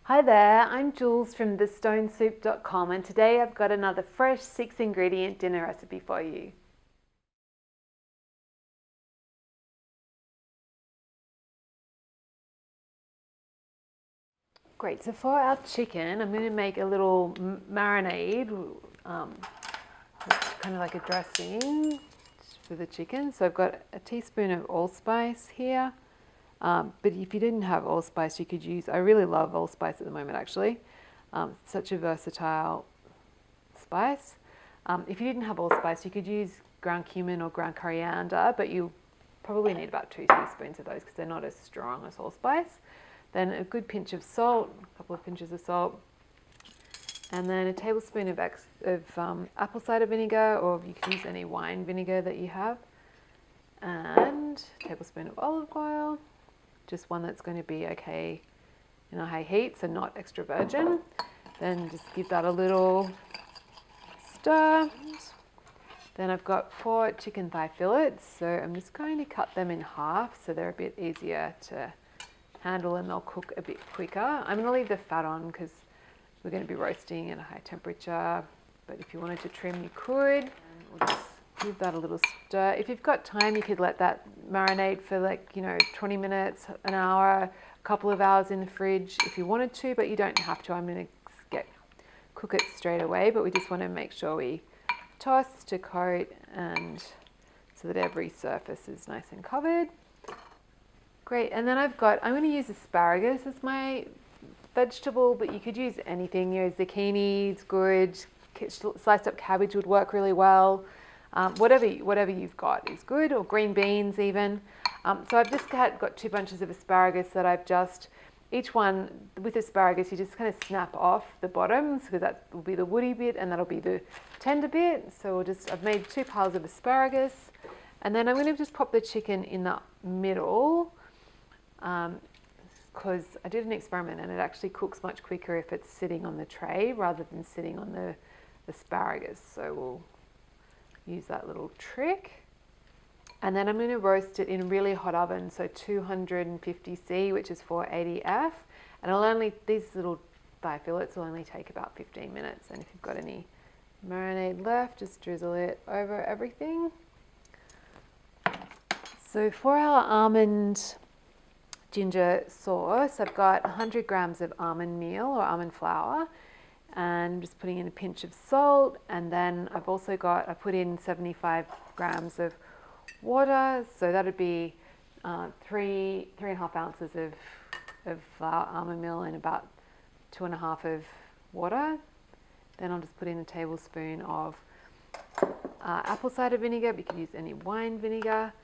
Hi there, I'm Jules from thestonesoup.com and today I've got another fresh 6-ingredient dinner recipe for you. Great, so for our chicken I'm going to make a little marinade, kind of like a dressing for the chicken. So I've got a teaspoon of allspice here. But if you didn't have allspice, you could use, I really love allspice at the moment actually. Such a versatile spice. If you didn't have allspice, you could use ground cumin or ground coriander, but you probably need about 2 teaspoons of those because they're not as strong as allspice. Then a good pinch of salt, a couple of pinches of salt, and then a tablespoon of apple cider vinegar, or you can use any wine vinegar that you have, and a tablespoon of olive oil. Just one that's going to be okay in a high heat, so not extra virgin. Then just give that a little stir. Then I've got 4 chicken thigh fillets, so I'm just going to cut them in half so they're a bit easier to handle and they'll cook a bit quicker. I'm going to leave the fat on because we're going to be roasting at a high temperature, but if you wanted to trim you could. We'll just give that a little stir. If you've got time, you could let that marinate for 20 minutes, an hour, a couple of hours in the fridge if you wanted to, but you don't have to. I'm going to cook it straight away, but we just want to make sure we toss to coat and so that every surface is nice and covered. Great, and then I'm going to use asparagus as my vegetable, but you could use anything. Zucchini is good, sliced up cabbage would work really well. Whatever you've got is good, or green beans even. So I've just got 2 bunches of asparagus that I've just, each one with asparagus, you just kind of snap off the bottoms because that will be the woody bit and that'll be the tender bit. So I've made 2 piles of asparagus, and then I'm going to just pop the chicken in the middle because I did an experiment and it actually cooks much quicker if it's sitting on the tray rather than sitting on the asparagus. So we'll use that little trick. And then I'm going to roast it in a really hot oven, so 250C, which is 480F. And these little thigh fillets will only take about 15 minutes. And if you've got any marinade left, just drizzle it over everything. So for our almond ginger sauce, I've got 100 grams of almond meal or almond flour, and just putting in a pinch of salt, and then I put in 75 grams of water, so that would be 3.5 ounces of almond meal and about 2.5 of water. Then I'll just put in a tablespoon of apple cider vinegar, but you can use any wine vinegar,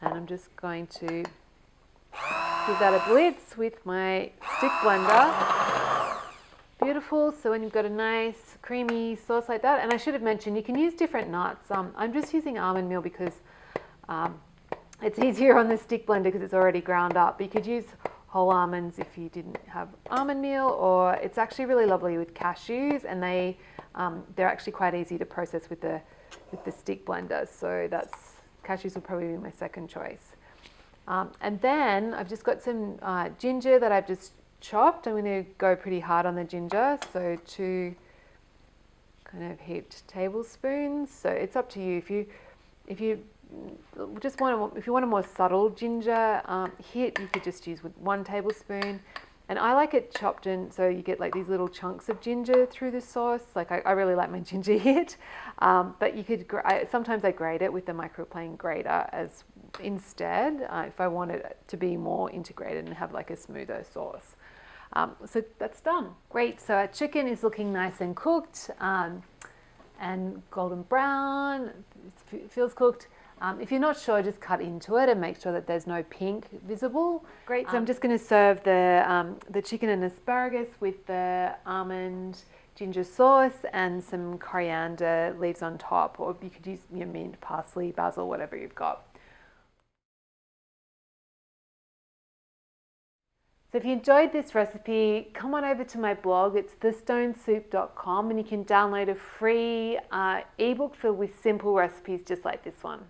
and I'm just going to give that a blitz with my stick blender. Beautiful. So when you've got a nice creamy sauce like that, and I should have mentioned you can use different nuts. I'm just using almond meal because it's easier on the stick blender because it's already ground up. But you could use whole almonds if you didn't have almond meal, or it's actually really lovely with cashews, and they're actually quite easy to process with the stick blender. So cashews would probably be my second choice. And then I've just got some ginger that I've just chopped. I'm going to go pretty hard on the ginger, so 2 kind of heaped tablespoons. So it's up to you. If you want a more subtle ginger hit, you could just use with 1 tablespoon. And I like it chopped in, so you get like these little chunks of ginger through the sauce. Like I really like my ginger hit, but you could. Sometimes I grate it with the microplane grater as instead if I want it to be more integrated and have like a smoother sauce. So that's done. Great. So our chicken is looking nice and cooked and golden brown. It feels cooked. If you're not sure, just cut into it and make sure that there's no pink visible. Great, so I'm just going to serve the chicken and asparagus with the almond ginger sauce and some coriander leaves on top, or you could use mint, parsley, basil, whatever you've got. So if you enjoyed this recipe, come on over to my blog. It's thestonesoup.com, and you can download a free ebook filled with simple recipes just like this one.